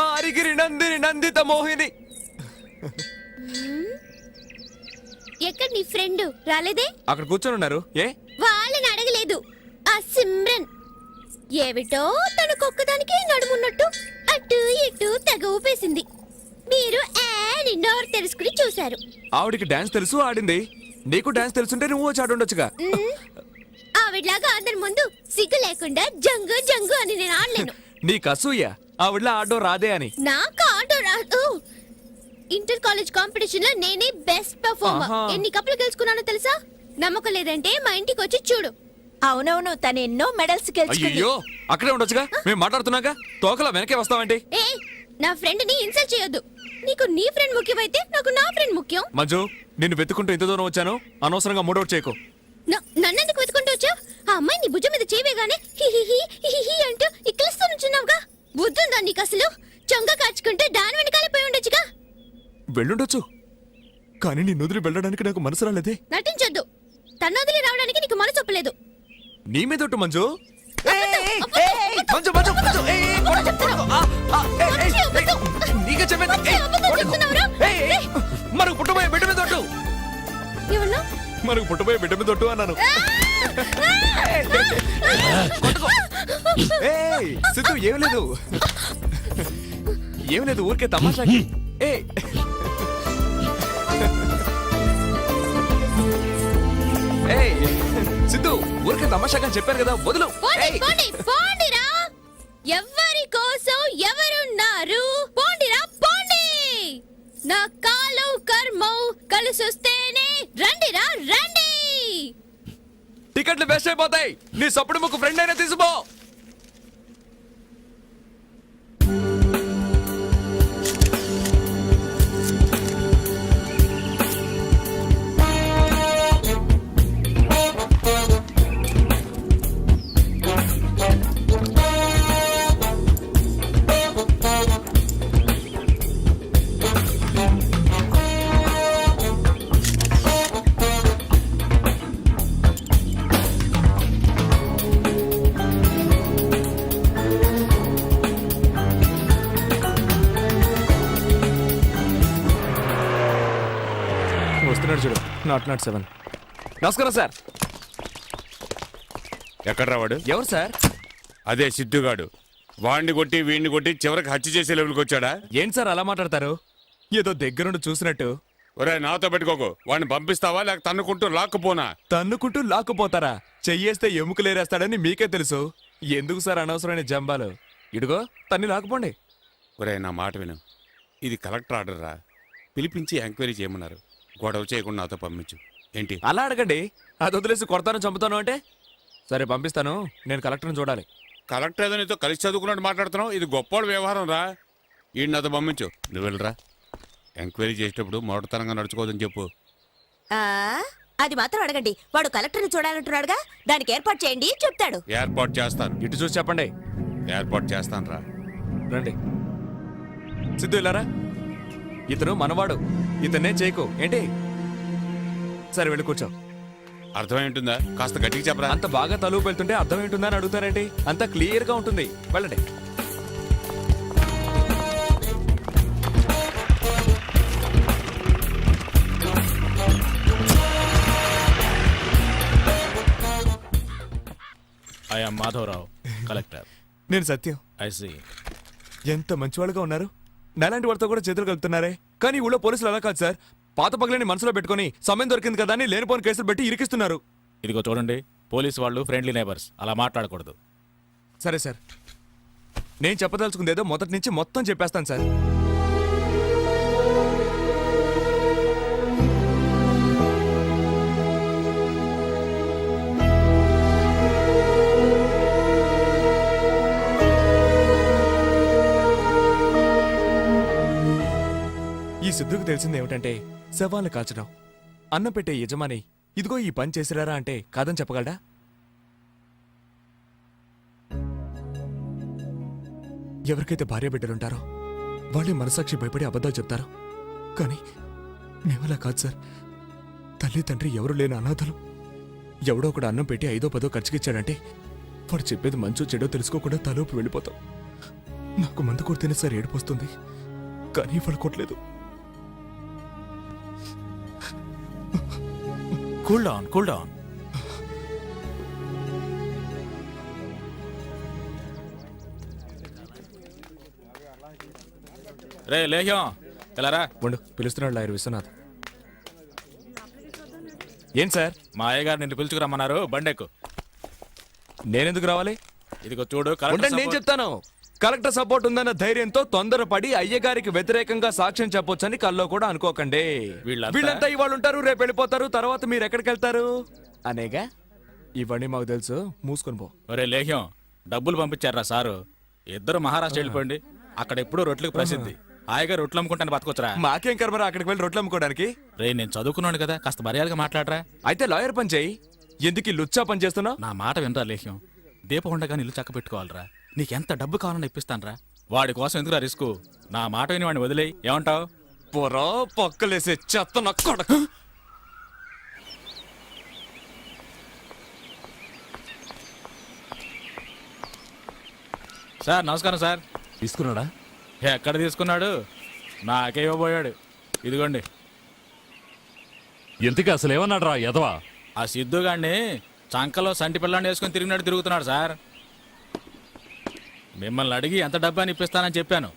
అరిగిరి నందిని నందిత మోహిని. ఎక్కడ నీ ఫ్రెండ్ రాలేదే? అక్కడ కూర్చొని ఉన్నారు. ఏ వాళ్ళని అడగలేదు. ఆ సిమ్రన్ ఏమిటో తనకొక్కదానికి నడుమున్నట్టు అటు ఇటు తెగ ఊపేసింది. మీరు నోరు తెలుసుకుని చూశారు. ఆవిడికి డాన్స్ తెలుసు, ఆడింది. నీకు డాన్స్ తెలుసుంటే నువ్వు వచ్చి ఆడుండొచ్చుగా. ఆవిడలాగా అందరి ముందు సిగ్గు లేకుండా జంగు జంగు అని నేను ఆడలేను. నీకు అసూయ ఆవిడలా ఆడో రాదే అని. నాకు ఆటో రాదు. ఇంటర్ కాలేజ్ కాంపిటీషన్ లో నేనే బెస్ట్ పర్ఫార్మర్. ఎన్ని కప్పులు గెలుచుకున్నానో తెలుసా? నమ్మకం లేదంటే మా ఇంటికి వచ్చి చూడు. అవునవును, తను ఎన్నో మెడల్స్ గెలుచుకుంది. అయ్యో అక్కడే ఉండొచ్చుగా, మేము మాట్లాడుతున్నాగా. తోకలా వెనకే వస్తావంటే? ఏ నా ఫ్రెండ్ ని ఇన్సల్ట్ చేయొద్దు. నీకు నీ ఫ్రెండ్ ముఖ్యమైతే నాకు నా ఫ్రెండ్ ముఖ్యం. మంజు, నిన్ను వెతుకుంటూ ఇంత దూరం వచ్చాను. అనవసరంగా మూడౌట్ చేయకు. నన్నెందుకు వెతుకుంటూ వచ్చావు? ఆ అమ్మాయి నీ భుజం మీద చేయగానే హిహిహి అంటూ ఇక్కలిస్తూ నుంచున్నావుగా. బుద్ధుందా నీకు అసలు? చొంగ కాచుకుంటూ దాని వెనకాలే పోయి ఉండొచ్చుగా. వెళ్ళుండొచ్చు, కానీ నీ నుదిరి వెళ్ళడానికి నాకు మనసు రాలేదే. నటించొద్దు. తన వదిలి రావడానికి నీకు మనసు ఒప్పలేదు. నీ మీద ఒట్టు మంజు. మనకు పుట్టబోయే బిడ్డ మీద ఒట్టు. మనకు పుట్టబోయే బిడ్డ మీద ఒట్టు అన్నాను. సిద్ధు ఏం లేదు, ఏం లేదు, ఊరికే తమాషాకి. సిద్ధు ఊరికే తమాషాగా చెప్పారు కదా, వదులు. ఎవరి కోసం ఎవరున్నారు? పోండిరా పోండి. నా కాలు కర్మం కలిసొస్తేనే రండిరా రండి. టికెట్లు వేస్ట్ అయిపోతాయి. నీ సప్పుడు ముక్కు ఫ్రెండ్ అయినా తీసుకో. చూడు, 007. నమస్కారం సార్. ఎక్కడ రావాడు? ఎవరు సార్? అదే సిద్ధుగాడు. వాడిని కొట్టి వీడిని కొట్టి చివరికి హత్య చేసే లెవెల్కి వచ్చాడా? ఏంటి సార్ అలా మాట్లాడతారు? ఏదో దగ్గరుండి చూసినట్టు. ఒరే నాతో పెట్టుకోకు. వాడిని పంపిస్తావా లేక తన్నుకుంటూ లాక్కుపోనా? తన్నుకుంటూ లాక్కుపోతారా? చెయ్యేస్తే ఎముకలేరేస్తాడని మీకే తెలుసు. ఎందుకు సార్ అనవసరమైన జంబాలు? ఇడుగో తన్ని లాక్కుపోండి. ఒరే నా మాట విను, ఇది కలెక్టర్ ఆర్డర్ రా. పిలిపించి ఎంక్వైరీ చేయమన్నారు. గొడవ చేయకుండా నాతో పంపించు. ఏంటి అలా అడగండి. అది వదిలేసి కొడతాను చంపుతాను అంటే? సరే పంపిస్తాను. నేను కలెక్టర్ని చూడాలి. కలెక్టర్ ఏదో నీతో కలిసి చదువుకున్నట్టు మాట్లాడుతున్నావు. ఇది గొప్పవాడు వ్యవహారం రా. ఈ నాతో పంపించు. నువ్వు వెళ్ళరా. ఎంక్వైరీ చేసేటప్పుడు మొదటితనంగా నడుచుకోవద్దని చెప్పు. అది మాత్రం అడగండి. వాడు కలెక్టర్ని చూడాలంటున్నాడుగా, దానికి ఏర్పాటు చేయండి చెప్తాడు. ఏర్పాటు చేస్తాను. ఇటు చూసి చెప్పండి. ఏర్పాటు చేస్తాను రా. రండి. సిద్ధు ఇలారా. ఇతను మనవాడు. ఇతన్నే చేయకు. ఏంటి? సరే వెళ్ళి కూర్చో. అర్థమేంటుందా? కాస్త గట్టిగా చెప్పరా. అంత బాగా తలుపు వెళ్తుంటే అర్థం ఏంటుందా అని అడుగుతారేంటి? అంత క్లియర్ గా ఉంటుంది. వెళ్ళండి. I am Madhavarao, collector. నేను సత్యం. I see. ఎంత మంచివాళ్ళుగా ఉన్నారు. నాలాంటి వారితో కూడా చేతులు కలుపుతున్నారే. కానీ ఊళ్ళో పోలీసులు అలా కాదు సార్. పాత పగలని మనసులో పెట్టుకుని సమయం దొరికింది కదా అని లేనిపోని కేసులు పెట్టి ఇరికిస్తున్నారు. ఇదిగో చూడండి, పోలీసు వాళ్ళు ఫ్రెండ్లీ నైబర్స్, అలా మాట్లాడకూడదు. సరే సార్, నేను చెప్పదలుచుకుంది ఏదో మొదటి నుంచి మొత్తం చెప్పేస్తాను సార్. ఈ సిద్ధుకు తెలిసింది ఏమిటంటే శవాలను కాల్చడం. అన్నం పెట్టే యజమాని ఇదిగో ఈ పని చేసిరారా అంటే కాదని చెప్పగలడా? ఎవరికైతే భార్య బిడ్డలుంటారో వాళ్ళే మనసాక్షి భయపడి అబద్ధాలు చెప్తారు. కానీ మేమలా కాదు సార్. తల్లి తండ్రి ఎవరు లేని అనాథలు. ఎవడో ఒకడు అన్నం పెట్టి 5ో 10 ఖర్చుకిచ్చాడంటే వాడు చెప్పేది మంచో చెడో తెలుసుకోకుండా తలోపు వెళ్ళిపోతాం. నాకు మందు కొడితేనే సార్ ఏడుపు వస్తుంది, కానీ ఇవాళ కొట్టలేదు. Cool down, cool down. రే లేహ్యం, ఎలా రా? ఉండు, పిలుస్తున్నాడు లాయర్ విశ్వనాథ్. ఏం సార్? మా అయ్యగారు నిన్ను పిలుచుకురమ్మన్నారు, బండెక్కు. నేనెందుకు రావాలి? ఇదిగో చూడు, కలెక్టర్ ఉండండి, నేను సపోర్ట్. చెప్తాను. కలెక్టర్ సపోర్ట్ ఉందన్న ధైర్యంతో తొందరపడి అయ్యగారికి వ్యతిరేకంగా సాక్ష్యం చెప్పొచ్చని కల్లో కూడా అనుకోకండి. వీళ్ళంతా ఇవాళ ఉంటారు, రేపు వెళ్ళిపోతారు, తర్వాత మీరు ఎక్కడికి వెళ్తారు అనేగా. ఇవన్నీ మాకు తెలుసు, మూసుకొని పో. ఒరే లేహ్యం, డబ్బులు పంపించారా సారు? ఇద్దరు మహారాష్ట్ర వెళ్ళిపోండి. అక్కడ ఎప్పుడూ రొట్లకు ప్రసిద్ధి. హాయిగా రొట్లు అమ్ముకుంటాను బతకొచ్చరా. మాకేం కర్మరా అక్కడికి వెళ్ళి రొట్లు అమ్ముకోవడానికి? రే, నేను చదువుకున్నాను కదా, కాస్త మర్యాదగా మాట్లాడరా. అయితే లాయర్ పని చేయి. ఎందుకు ఈ లుచ్చా పని చేస్తున్నావు? నా మాట వినరా లేహ్యం. దీపం ఉండగా ఇల్లు చక్క పెట్టుకోవాలరా. నీకెంత డబ్బు కావాలని ఇప్పిస్తానరా. వాడి కోసం ఎందుకురా రిస్క్? నా మాట విని వాడిని వదిలేయి. ఏమంటావు? పొరా పక్కలేసే చెత్త నా కొడక. సార్ నమస్కారం సార్. తీసుకున్నాడా? ఎక్కడ తీసుకున్నాడు? నాకే ఇవ్వబోయాడు. ఇదిగోండి. ఇంతకీ అసలు ఏమన్నాడు రా ఎదవా? ఆ సిద్ధుగాడిని చంకలో సంటి పిల్లాన్ని వేసుకొని తిరుగుతున్నాడు సార్. మిమ్మల్ని అడిగి ఎంత డబ్బాని ఇప్పిస్తానని చెప్పాను,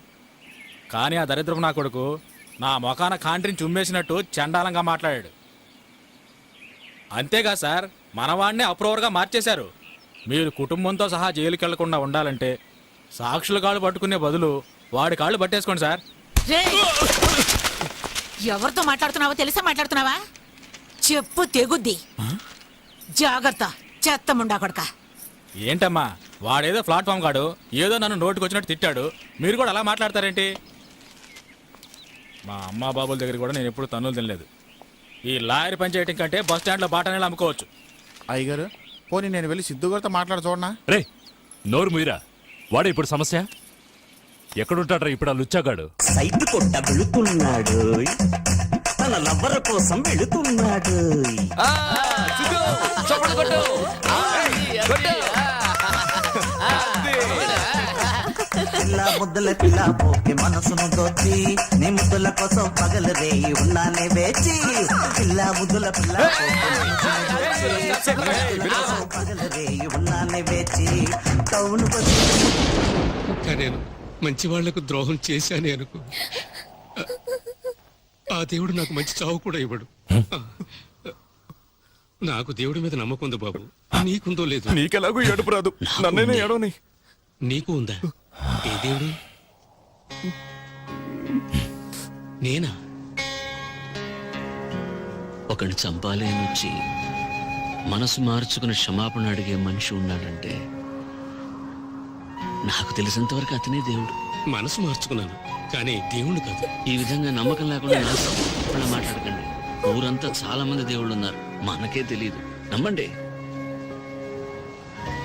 కానీ ఆ దరిద్రపు నా కొడుకు నా మొఖాన కాంట్రిని చుమ్మేసినట్టు చండాలంగా మాట్లాడాడు. అంతేగా సార్, మనవాడిని అప్రూవర్గా మార్చేశారు. మీరు కుటుంబంతో సహా జైలుకి వెళ్లకుండా ఉండాలంటే సాక్షుల కాళ్ళు పట్టుకునే బదులు వాడి కాళ్ళు పట్టేసుకోండి సార్. ఎవరితో మాట్లాడుతున్నావో తెలిసా మాట్లాడుతున్నావా? చెప్పు తెగుద్ది. జాగ్రత్త, చెత్త ముండా కొడక. ఏంటమ్మా, వాడేదో ప్లాట్ఫామ్ కాడు, ఏదో నన్ను నోటికి వచ్చినట్టు తిట్టాడు, మీరు కూడా అలా మాట్లాడతారేంటి? మా అమ్మా బాబుల దగ్గర కూడా నేను ఎప్పుడు తన్నులు తినలేదు. ఈ లాయర్ పని చేయటం కంటే బస్ స్టాండ్లో బాటనేలా అమ్ముకోవచ్చు. అయ్యగారు, పోనీ నేను వెళ్ళి సిద్ధు గారితో మాట్లాడ చూడనా? రే నోరు ముయిరా. వాడే ఇప్పుడు సమస్య. ఎక్కడుంటాడ్రా ఇప్పుడు ఆ లుచ్చాగాడు? సైట్ కొట్ట వెళుతున్నాడు, తన లవ్వర్ కోసం వెళుతున్నాడు. పిల్ల ముద్దుల పిల్ల పోకి మనసును దోచి, నీ ముద్దుల కోసం పగలు రేయి ఉన్నానే వేచి. పిల్ల ముద్దుల పిల్ల పగలు రేయి ఉన్నానే వేచి. టౌను నేను మంచి వాళ్లకు ద్రోహం చేశానే అనుకో, ఆ దేవుడు నాకు మంచి చావు కూడా ఇవ్వడు. నాకు దేవుడి మీద నమ్మకం ఉంది బాబు, నీకుందో లేదు. నీకెలాగూ ఏడుపు రాదు, నన్నైనా ఏడవని. నీకు ఉందా? ఏ దేవుడు? నేనా? ఒకడిని చంపాలి అని వచ్చి మనసు మార్చుకుని క్షమాపణ అడిగే మనిషి ఉన్నాడంటే నాకు తెలిసినంతవరకు అతనే దేవుడు. మనసు మార్చుకున్నాను, కానీ దేవుడు కాదు. ఈ విధంగా నమ్మకం లేకుండా నాతో మాట్లాడకండి. ఊరంతా చాలా మంది దేవుళ్ళు ఉన్నారు, మనకే తెలియదు. నమ్మండి.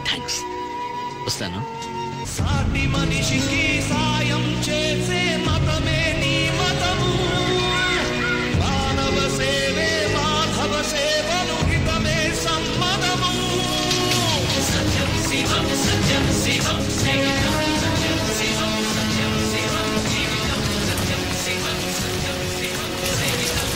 థ్యాంక్స్, వస్తాను. సాటి మనిషికి సాయం చేసే మతమే నీ మతము. మానవ సేవే మాధవ సేవను హితమే సమ్మతము. సత్యం శివం సత్యం శివం జీవితం. సత్యం శివం సత్యం శివం జీవితం. సత్యం శివం సత్యం శివం జీవితం.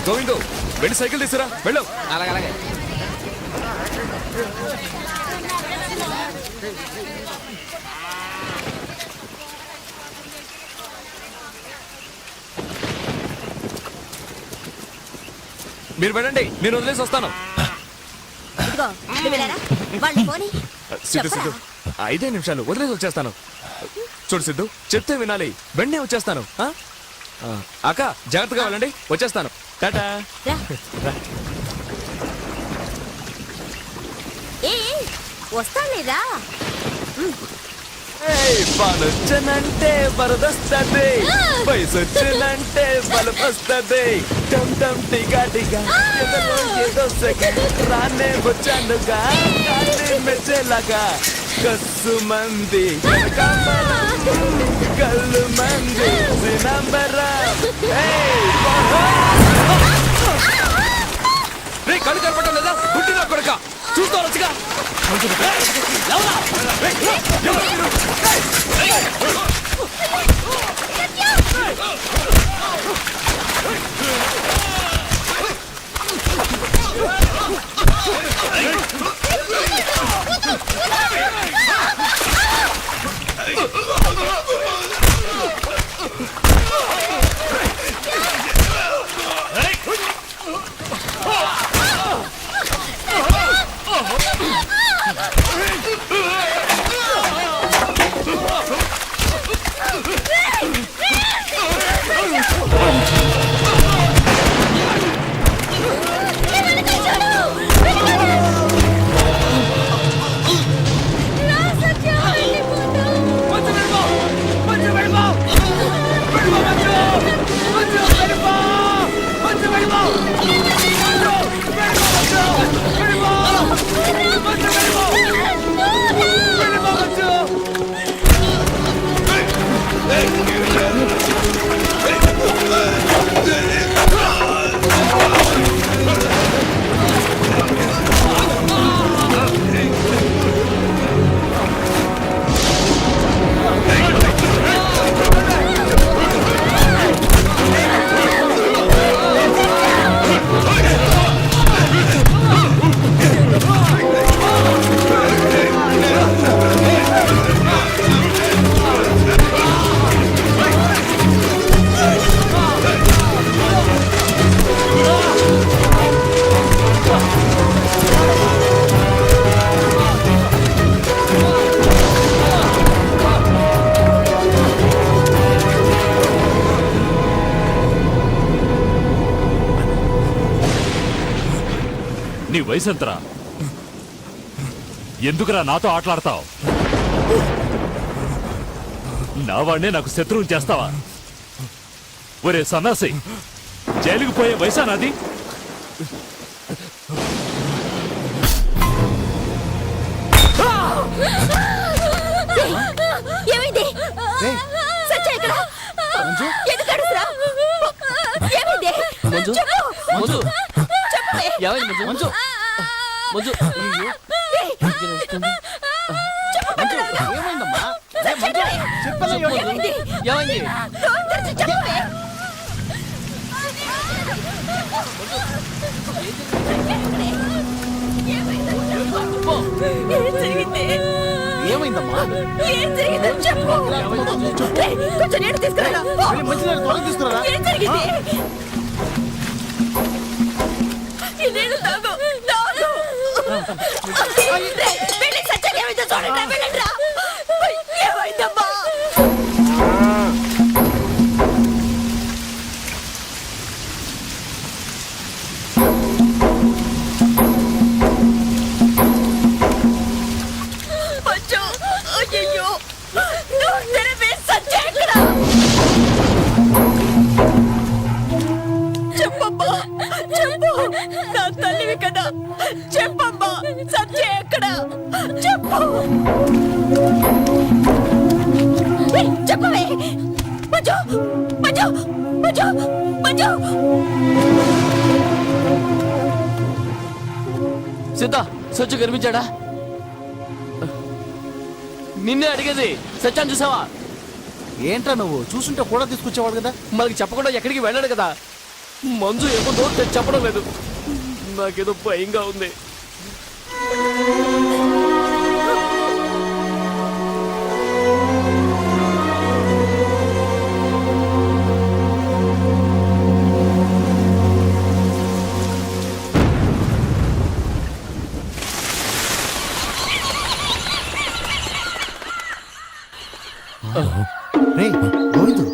గోవిందు, వెళ్ళి సైకిల్ తీసుకురా, వెళ్ళు. అలాగే. మీరు వెళ్ళండి, నేను వదిలేసి వస్తాను. ఇదిగో నువ్వు వెళ్ళారా? వాళ్ళు పోనీ. సిద్ధు సిద్ధు, 5 నిమిషాలు వదిలేసి వచ్చేస్తాను. చూడు సిద్ధు, చెప్తే వినాలి, వెంటనే వచ్చేస్తాను. అక్క జాగ్రత్తగా వెళ్ళండి, వచ్చేస్తాను. టాటా. వస్తాలేదా? పనొచ్చనంటే వరదొస్తుంది, వయసు వచ్చినంటే బలం వస్తుంది. టమ్ టమ్ టిగా టిగా ఏదో సెకండ్ రానే వచ్చానుగా, కానీ మెచ్చేలాగా కస్సు మంది కల్లు మంది కళ్ళు కనపడటం లేదా పుట్టిన కొడుక చూస్తూ వచ్చగా నీ వయసు ఎంతరా? ఎందుకురా నాతో ఆటలాడతావు? నా వాడినే నాకు శత్రువుని చేస్తావా? ఒరే సన్నాసి, జైలుకు పోయే వయసా నాది? ఏమైంది? సత్య ఎక్కడ? ఎందుకు అడుగుతురా? ఏమైంది? చెప్పు. చెప్పవే. మంజు మంజు ఏయ్, చెప్పు. ఏమైంది? ఏమైంది? నోరు తెరిచి చెప్పవే. ఏమైందమ్మా? ఏం జరిగిందో చెప్పు. ఏయ్, కొంచెం నీళ్ళు తీసుకురా. ఏం జరిగింది? ఈ నీళ్ళు తాగు. తాగు. రేయ్, వెళ్ళి సత్యాకి ఏమైందో చూడండి. వెళ్ళండిరా. ఏమైందమ్మా? అచ్చో, అయ్యయ్యో. నువ్వు తెరవే. సత్య ఎక్కడ? చెప్పమ్మా, చెప్పు. నా తల్లివి కదా, చెప్పమ్మా. సత్య ఎక్కడ? చెప్పు. ఏయ్, చెప్పవే. మంజు, మంజు, మంజు, మంజు. సీత, సచ్చు కనిపించాడా? నిన్నే అడిగేది. సత్యాన్ని చూసావా? ఏంట్రా నువ్వు చూసుంటే కూడా తీసుకొచ్చేవాడు కదా. మనకి చెప్పకుండా ఎక్కడికి వెళ్ళాడు కదా. మంజు ఏముందో చెప్పడం లేదు. నాకేదో భయంగా ఉంది. రే గోవిందు,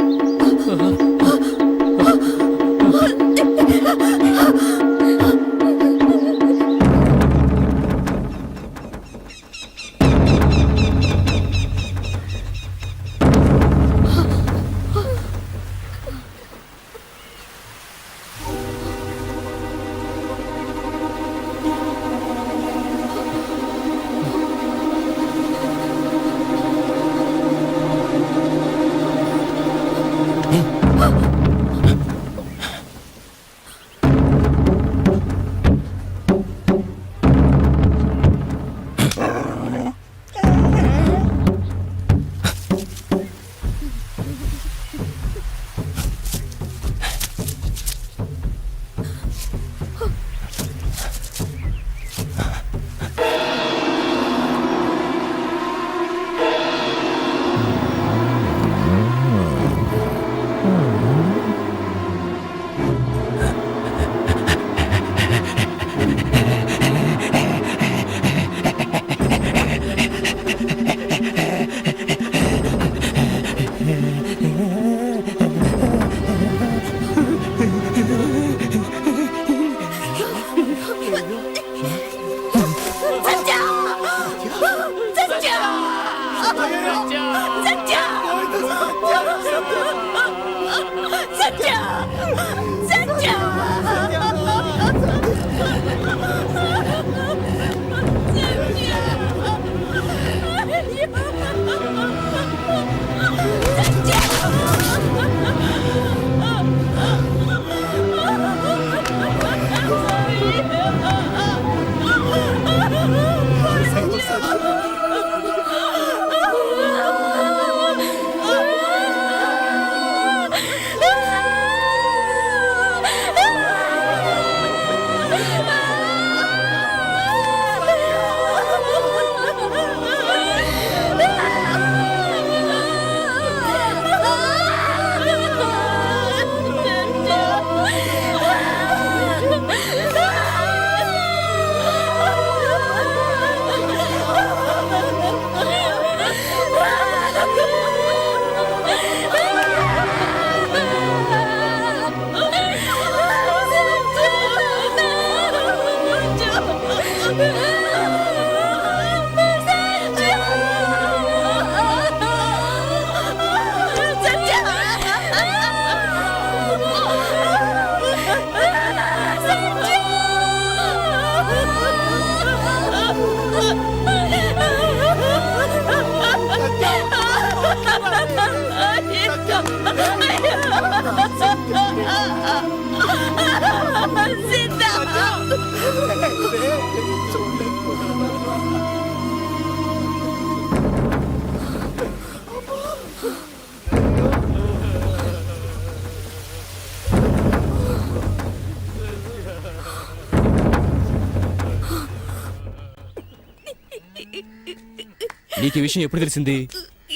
నీకు ఈ విషయం ఎప్పుడు తెలిసింది?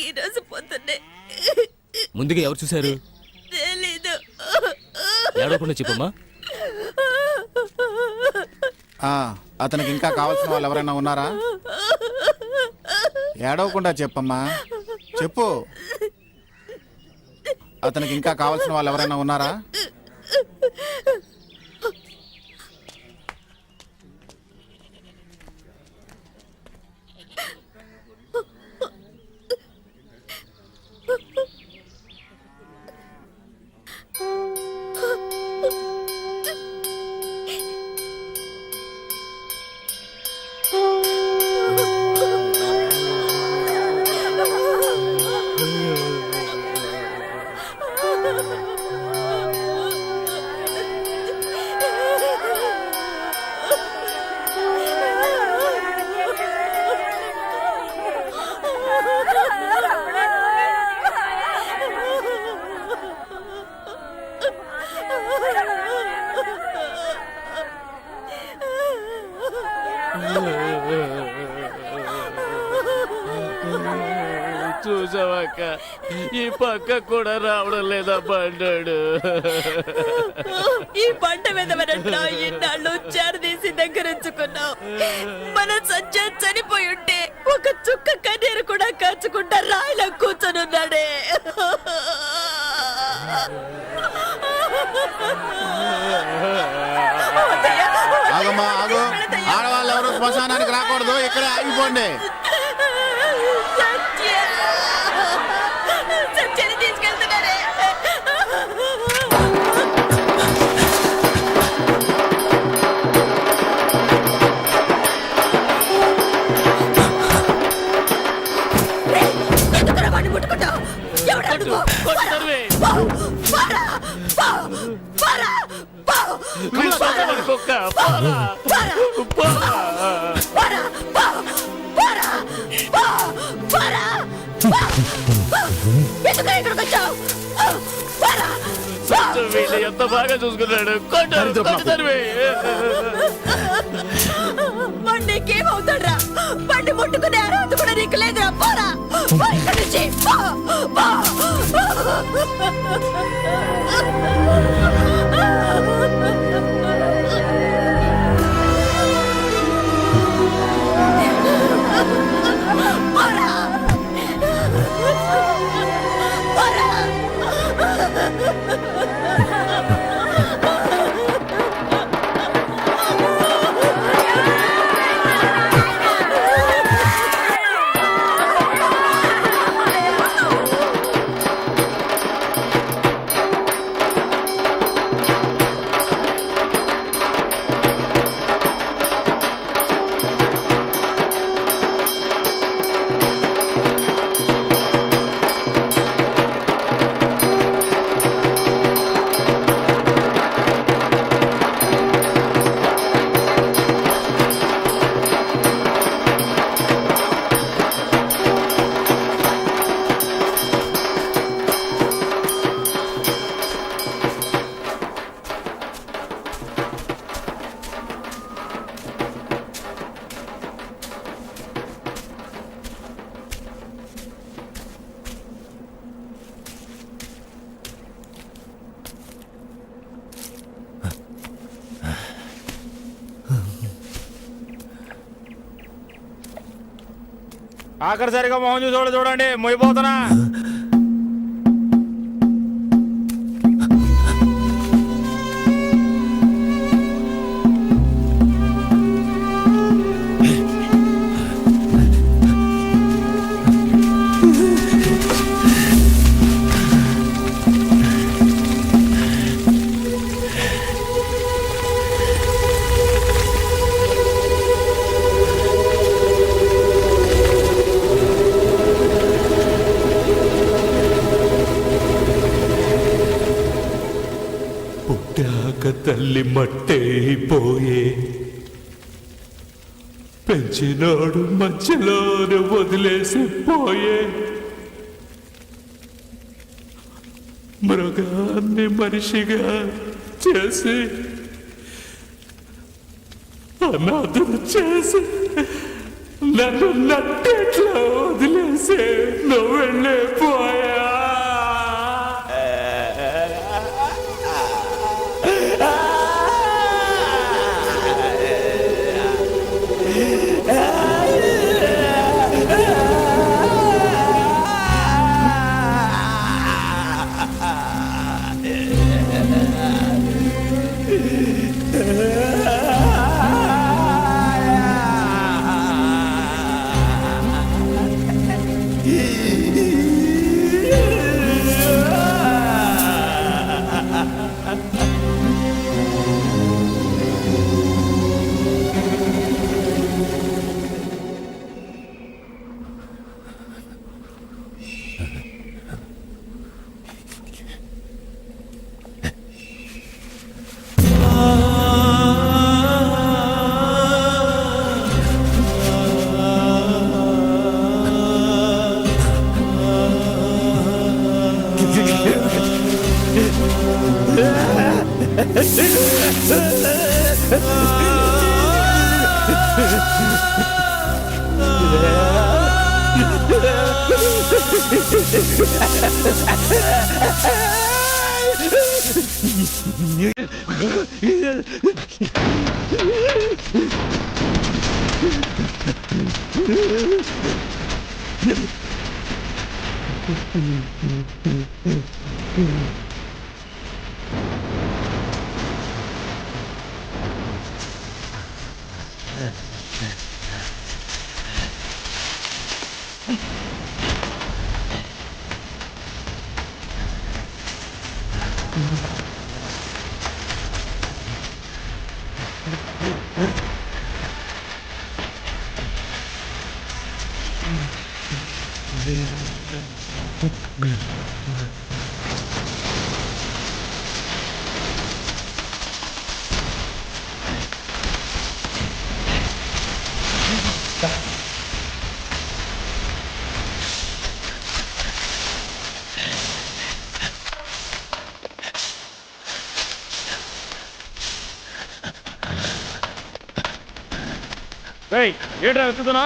ఈ రోజు పొద్దున్నే. ముందుగా ఎవరు చూశారు? తెలీదు. ఏడవకుండా చెప్పమ్మా. అతనికి ఇంకా కావాల్సిన వాళ్ళు ఎవరైనా ఉన్నారా? ఏడవకుండా చెప్పమ్మా, చెప్పు. అతనికి ఇంకా కావాల్సిన వాళ్ళు ఎవరైనా ఉన్నారా? చూసావాక ఈ పక్క కూడా రావడం లేదా బండాడు. ఈ పంట మీద ఇన్నాళ్ళు చేరదీసి దగ్గరించుకున్నావు. మన సత్యం చనిపోయి ఉంటే ఒక చుక్క కన్నీరు కూడా కాచుకుంటా రాయిలా కూర్చొనున్నాడే. ఆగమ్మా, ఆగు. ఆడవాళ్ళు ఎవరు శ్మశానానికి రాకూడదు, ఇక్కడే ఆగిపోండి. సత్యాన్ని తీసుకెళ్తున్నారే. ఎందుకు వాడిని ముట్టుకుంటావు? ఎవడా నువ్వు? వీళ్ళు ఎంత బాగా చూసుకున్నాడు. వాడు నీకేమవుతాడ్రా? వాడిని ముట్టుకునే అర్హత కూడా నీకు లేదురా. పోరా, పో ఇక్కడి నుంచి, పో, పో. పోరా. పోరా. ఆఖరిసరిగా మోహన్ చూసి చూడండి, మొయిపోతున్నా. తల్లి మట్టైపోయే, పెంచినాడు మధ్యలోనే వదిలేసి పోయే, మృగాన్ని మనిషిగా చేసి అనాథను చేసి నన్ను నట్టేట్లా వదిలేసి నువ్వు వెళ్ళిపోయా. ఏంట్రా వెతుకుతున్నా?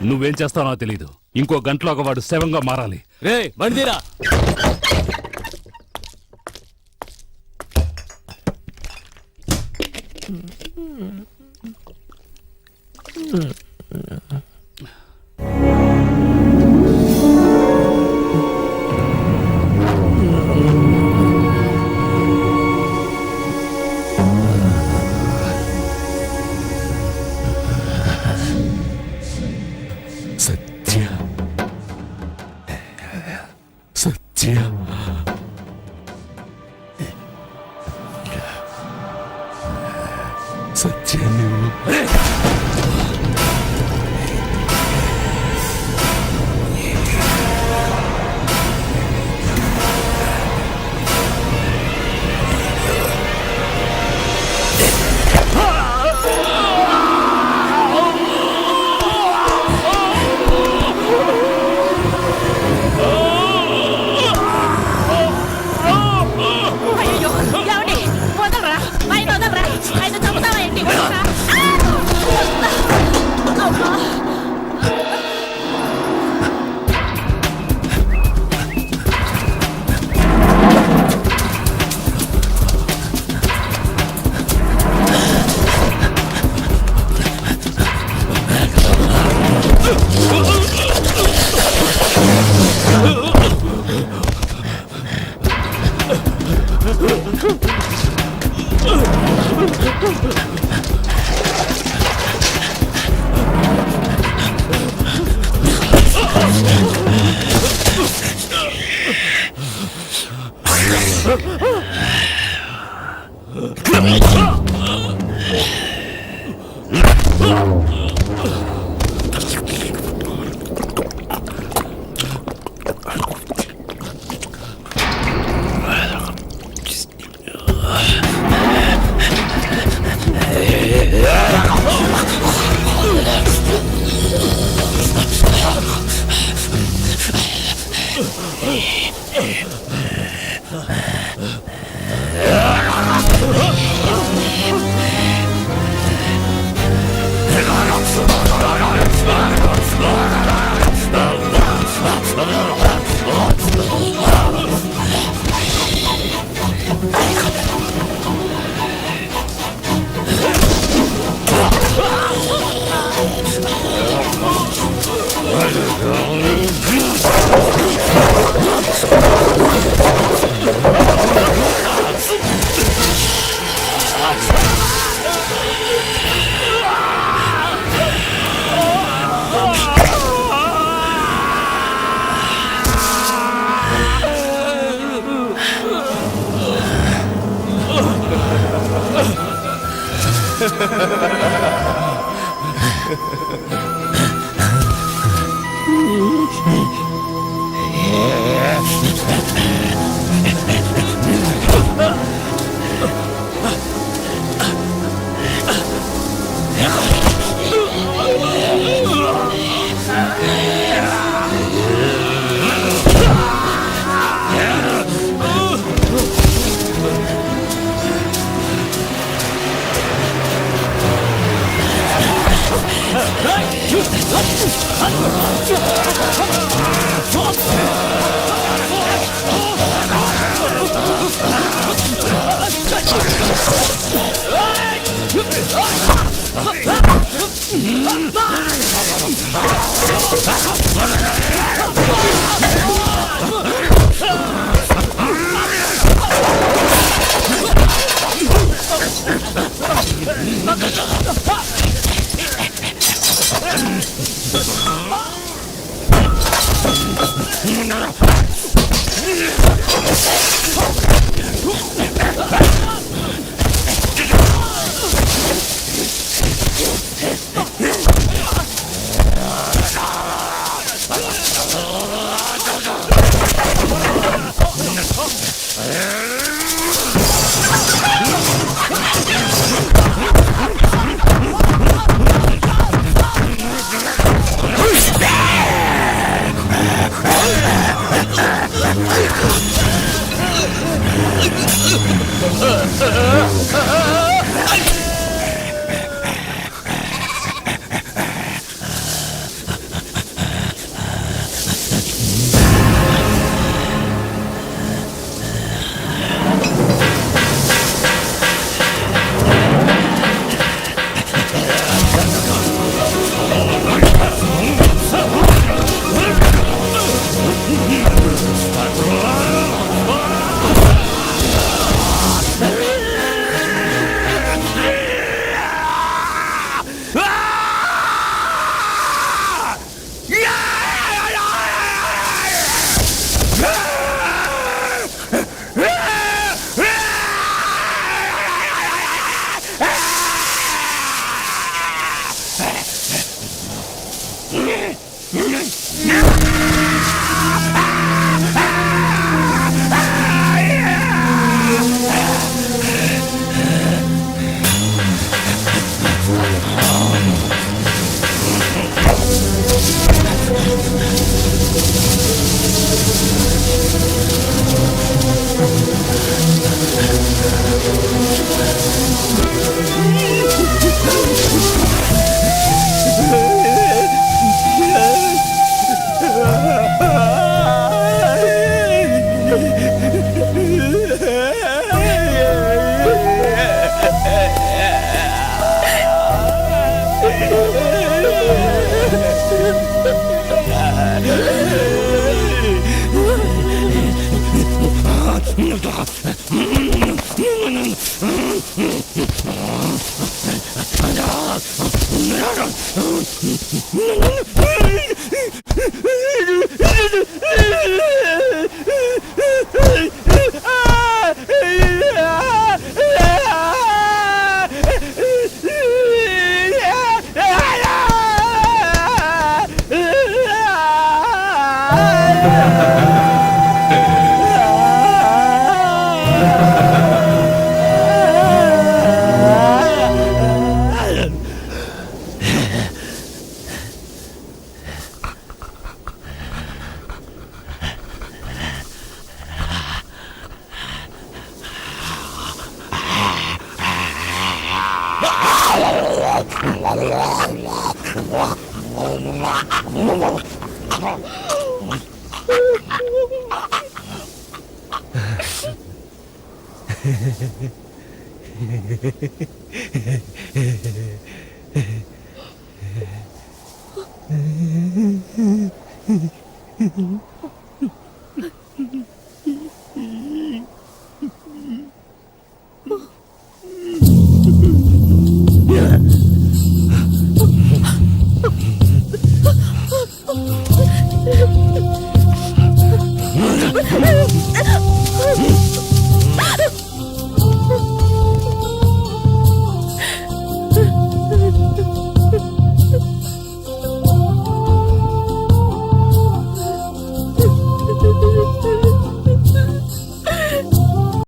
నువ్వేం చేస్తావో నాకు తెలీదు. ఇంకో గంటలో ఒక వాడు శవంగా మారాలి. రే బండిరా. సత్య సత్య సత్య నువ్వు